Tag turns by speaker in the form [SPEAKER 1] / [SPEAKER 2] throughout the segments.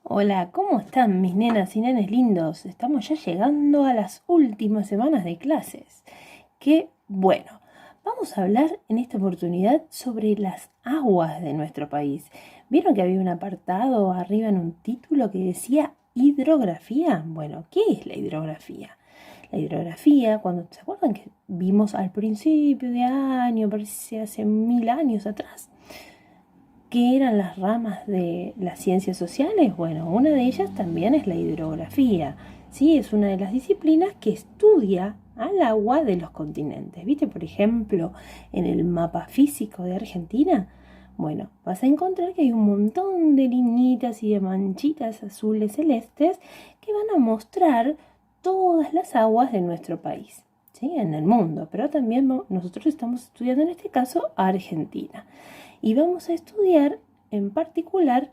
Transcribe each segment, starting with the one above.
[SPEAKER 1] Hola, ¿cómo están mis nenas y nenes lindos? Estamos ya llegando a las últimas semanas de clases. Qué bueno. Vamos a hablar en esta oportunidad sobre las aguas de nuestro país. ¿Vieron que había un apartado arriba en un título que decía hidrografía? Bueno, ¿qué es la hidrografía? La hidrografía, cuando se acuerdan que vimos al principio de año, parece hace 1000 años atrás, ¿qué eran las ramas de las ciencias sociales? Bueno, una de ellas también es la hidrografía, ¿sí? Es una de las disciplinas que estudia al agua de los continentes. ¿Viste, por ejemplo, en el mapa físico de Argentina? Bueno, vas a encontrar que hay un montón de liñitas y de manchitas azules celestes que van a mostrar todas las aguas de nuestro país, ¿sí? En el mundo, pero también nosotros estamos estudiando en este caso a Argentina. Y vamos a estudiar en particular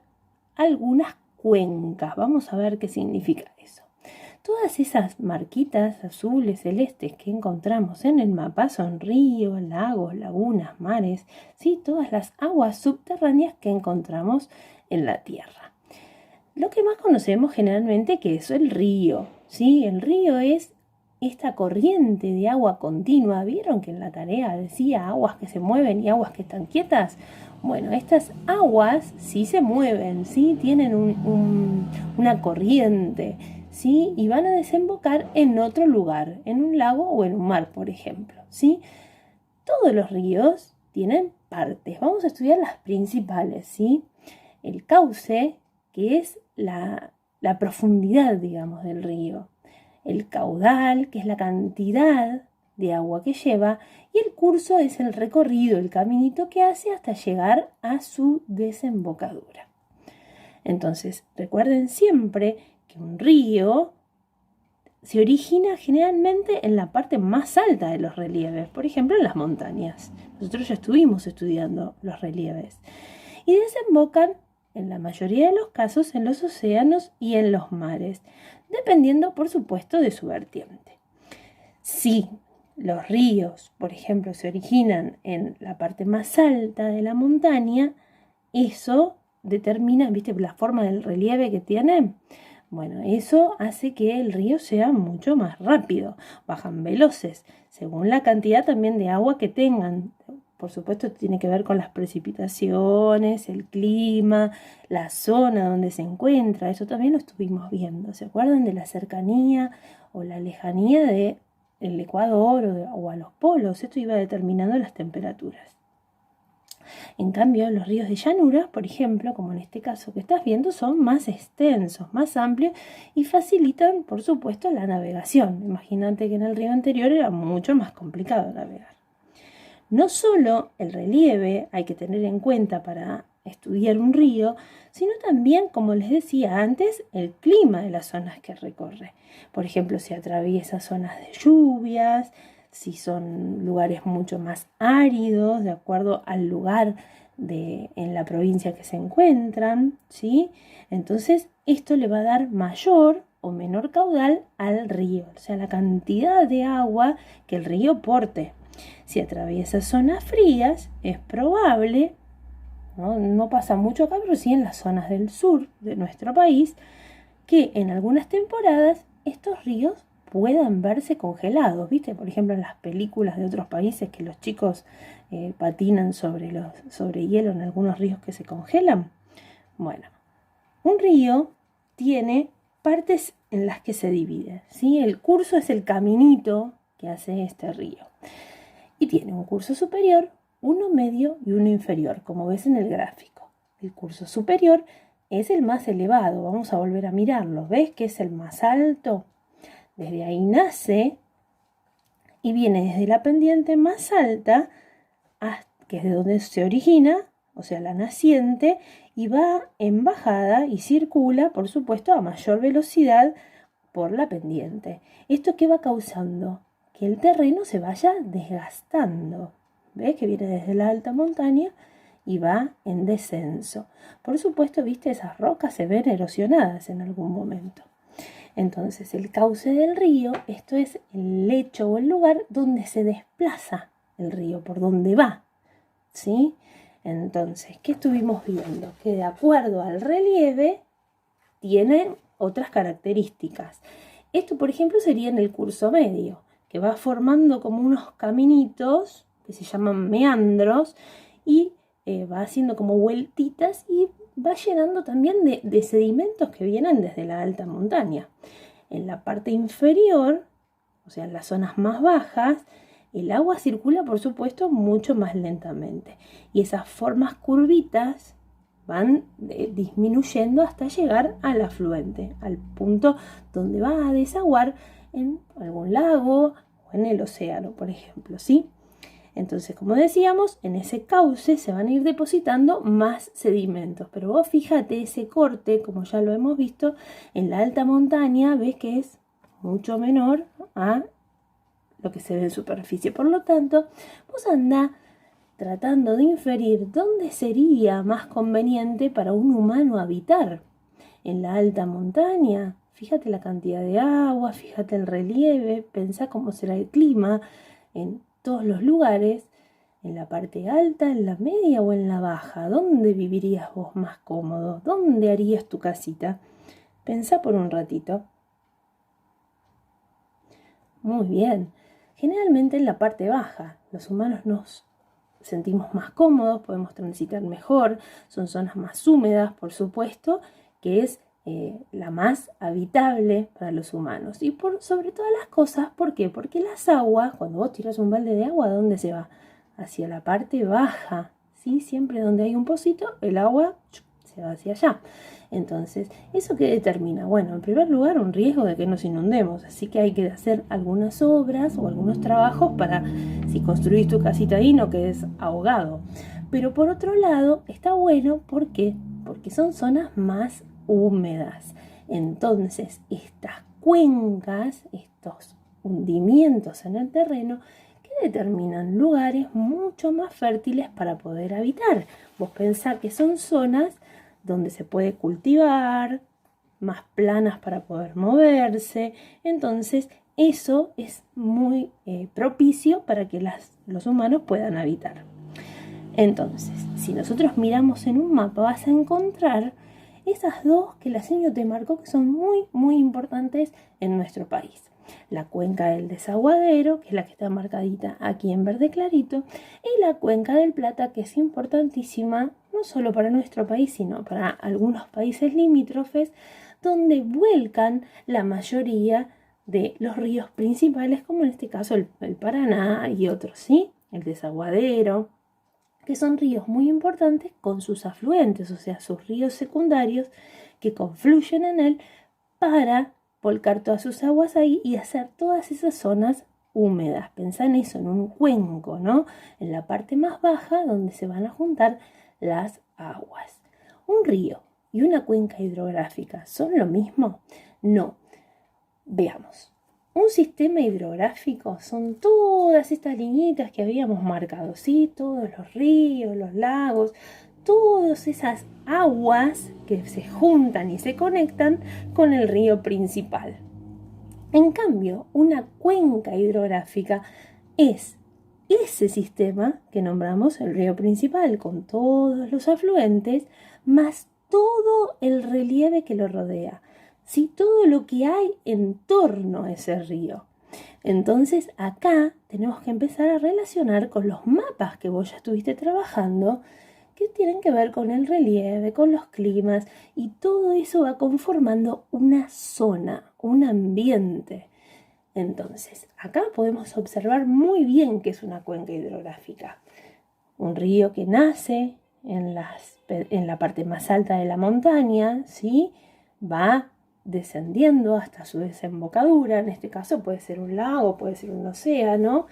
[SPEAKER 1] algunas cuencas. Vamos a ver qué significa eso. Todas esas marquitas azules, celestes que encontramos en el mapa son ríos, lagos, lagunas, mares, ¿sí? Todas las aguas subterráneas que encontramos en la Tierra. Lo que más conocemos generalmente que es el río, ¿sí? El río es esta corriente de agua continua. ¿Vieron que en la tarea decía aguas que se mueven y aguas que están quietas? Bueno, estas aguas sí se mueven, sí tienen una corriente, sí, y van a desembocar en otro lugar, en un lago o en un mar, por ejemplo, sí. Todos los ríos tienen partes. Vamos a estudiar las principales, sí. El cauce, que es la profundidad, digamos, del río. El caudal, que es la cantidad de agua que lleva, y el curso es el recorrido, el caminito que hace hasta llegar a su desembocadura. Entonces, recuerden siempre que un río se origina generalmente en la parte más alta de los relieves, por ejemplo en las montañas. Nosotros ya estuvimos estudiando los relieves. Y desembocan, en la mayoría de los casos, en los océanos y en los mares, dependiendo, por supuesto, de su vertiente. Si los ríos, por ejemplo, se originan en la parte más alta de la montaña, eso determina, ¿viste?, la forma del relieve que tiene. Bueno, eso hace que el río sea mucho más rápido, bajan veloces, según la cantidad también de agua que tengan. Por supuesto, tiene que ver con las precipitaciones, el clima, la zona donde se encuentra. Eso también lo estuvimos viendo. ¿Se acuerdan de la cercanía o la lejanía del Ecuador o a los polos? Esto iba determinando las temperaturas. En cambio, los ríos de llanura, por ejemplo, como en este caso que estás viendo, son más extensos, más amplios y facilitan, por supuesto, la navegación. Imagínate que en el río anterior era mucho más complicado navegar. No solo el relieve hay que tener en cuenta para estudiar un río, sino también, como les decía antes, el clima de las zonas que recorre. Por ejemplo, si atraviesa zonas de lluvias, si son lugares mucho más áridos, de acuerdo al lugar en la provincia que se encuentran, ¿sí? Entonces, esto le va a dar mayor o menor caudal al río, o sea, la cantidad de agua que el río porte. Si atraviesa zonas frías, es probable, no pasa mucho acá, pero sí en las zonas del sur de nuestro país, que en algunas temporadas estos ríos puedan verse congelados, ¿viste? Por ejemplo, en las películas de otros países que los chicos patinan sobre hielo en algunos ríos que se congelan. Bueno, un río tiene partes en las que se divide, ¿sí? El curso es el caminito que hace este río. Y tiene un curso superior, uno medio y uno inferior, como ves en el gráfico. El curso superior es el más elevado, vamos a volver a mirarlo, ¿ves que es el más alto? Desde ahí nace y viene desde la pendiente más alta, que es de donde se origina, o sea, la naciente, y va en bajada y circula, por supuesto, a mayor velocidad por la pendiente. ¿Esto qué va causando? Que el terreno se vaya desgastando. ¿Ves? Que viene desde la alta montaña y va en descenso. Por supuesto, viste, esas rocas se ven erosionadas en algún momento. Entonces, el cauce del río, esto es el lecho o el lugar donde se desplaza el río, por donde va, ¿sí? Entonces, ¿qué estuvimos viendo? Que de acuerdo al relieve, tienen otras características. Esto, por ejemplo, sería en el curso medio, que va formando como unos caminitos que se llaman meandros y va haciendo como vueltitas y va llenando también de sedimentos que vienen desde la alta montaña. En la parte inferior, o sea, en las zonas más bajas, el agua circula, por supuesto, mucho más lentamente. Y esas formas curvitas van disminuyendo hasta llegar al afluente, al punto donde va a desaguar en algún lago o en el océano, por ejemplo, ¿sí? Entonces, como decíamos, en ese cauce se van a ir depositando más sedimentos. Pero vos fíjate, ese corte, como ya lo hemos visto, en la alta montaña, ves que es mucho menor a lo que se ve en superficie. Por lo tanto, vos andá tratando de inferir dónde sería más conveniente para un humano habitar. En la alta montaña, fíjate la cantidad de agua, fíjate el relieve, pensá cómo será el clima en todos los lugares, en la parte alta, en la media o en la baja. ¿Dónde vivirías vos más cómodo? ¿Dónde harías tu casita? Pensá por un ratito. Muy bien. Generalmente en la parte baja, los humanos nos sentimos más cómodos, podemos transitar mejor, son zonas más húmedas, por supuesto, que es la más habitable para los humanos. Y sobre todas las cosas, ¿por qué? Porque las aguas, cuando vos tiras un balde de agua, ¿a dónde se va? Hacia la parte baja, ¿sí? Siempre donde hay un pocito, el agua se va hacia allá. Entonces, ¿eso qué determina? Bueno, en primer lugar, un riesgo de que nos inundemos, así que hay que hacer algunas obras o algunos trabajos para, si construís tu casita ahí, no quedes ahogado. Pero por otro lado, está bueno, ¿por qué? Porque son zonas más húmedas. Entonces, estas cuencas, estos hundimientos en el terreno, que determinan lugares mucho más fértiles para poder habitar. Vos pensás que son zonas donde se puede cultivar, más planas para poder moverse. Entonces, eso es muy propicio para que los humanos puedan habitar. Entonces, si nosotros miramos en un mapa, vas a encontrar esas dos que la seño te marcó que son muy, muy importantes en nuestro país. La cuenca del Desaguadero, que es la que está marcadita aquí en verde clarito, y la cuenca del Plata, que es importantísima no solo para nuestro país, sino para algunos países limítrofes, donde vuelcan la mayoría de los ríos principales, como en este caso el Paraná y otros, ¿sí? El Desaguadero, que son ríos muy importantes con sus afluentes, o sea, sus ríos secundarios que confluyen en él para volcar todas sus aguas ahí y hacer todas esas zonas húmedas. Pensá en eso, en un cuenco, ¿no? En la parte más baja donde se van a juntar las aguas. ¿Un río y una cuenca hidrográfica son lo mismo? No. Veamos. Un sistema hidrográfico son todas estas liñitas que habíamos marcado, ¿sí? Todos los ríos, los lagos, todas esas aguas que se juntan y se conectan con el río principal. En cambio, una cuenca hidrográfica es ese sistema que nombramos el río principal, con todos los afluentes, más todo el relieve que lo rodea. ¿Sí? Todo lo que hay en torno a ese río. Entonces acá tenemos que empezar a relacionar con los mapas que vos ya estuviste trabajando, que tienen que ver con el relieve, con los climas, y todo eso va conformando una zona, un ambiente. Entonces, acá podemos observar muy bien qué es una cuenca hidrográfica. Un río que nace en la parte más alta de la montaña, ¿sí? Va descendiendo hasta su desembocadura, en este caso puede ser un lago, puede ser un océano,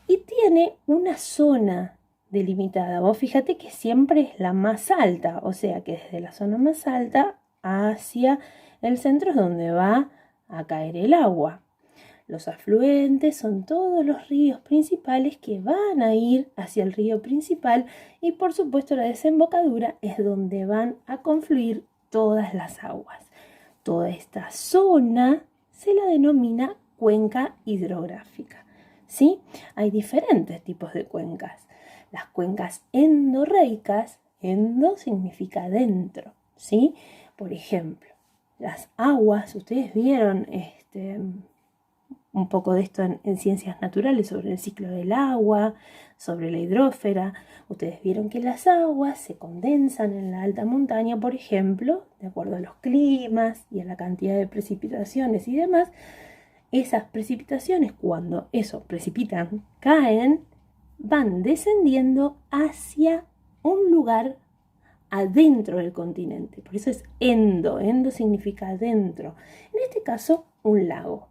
[SPEAKER 1] y tiene una zona delimitada. Vos fíjate que siempre es la más alta, o sea que desde la zona más alta hacia el centro es donde va a caer el agua. Los afluentes son todos los ríos principales que van a ir hacia el río principal y por supuesto la desembocadura es donde van a confluir todas las aguas. Toda esta zona se la denomina cuenca hidrográfica, ¿sí? Hay diferentes tipos de cuencas. Las cuencas endorreicas, endo significa dentro, ¿sí? Por ejemplo, las aguas. Ustedes vieron un poco de esto en ciencias naturales, sobre el ciclo del agua, sobre la hidrósfera. Ustedes vieron que las aguas se condensan en la alta montaña, por ejemplo, de acuerdo a los climas y a la cantidad de precipitaciones y demás. Esas precipitaciones, cuando eso precipitan, caen, van descendiendo hacia un lugar adentro del continente. Por eso es endo. Endo significa adentro. En este caso, un lago.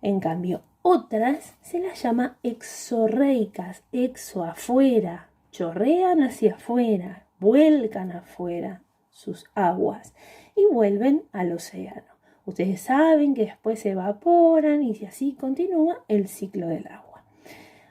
[SPEAKER 1] En cambio, otras se las llama exorreicas, exo, afuera, chorrean hacia afuera, vuelcan afuera sus aguas y vuelven al océano. Ustedes saben que después se evaporan y así continúa el ciclo del agua.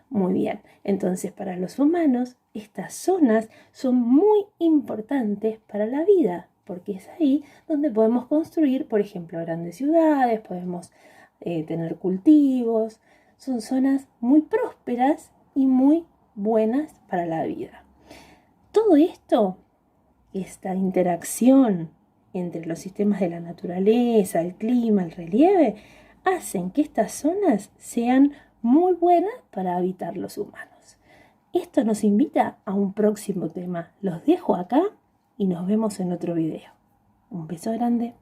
[SPEAKER 1] Muy bien, entonces para los humanos estas zonas son muy importantes para la vida, porque es ahí donde podemos construir, por ejemplo, grandes ciudades, podemos tener cultivos. Son zonas muy prósperas y muy buenas para la vida. Todo esto, esta interacción entre los sistemas de la naturaleza, el clima, el relieve, hacen que estas zonas sean muy buenas para habitar los humanos. Esto nos invita a un próximo tema. Los dejo acá y nos vemos en otro video. Un beso grande.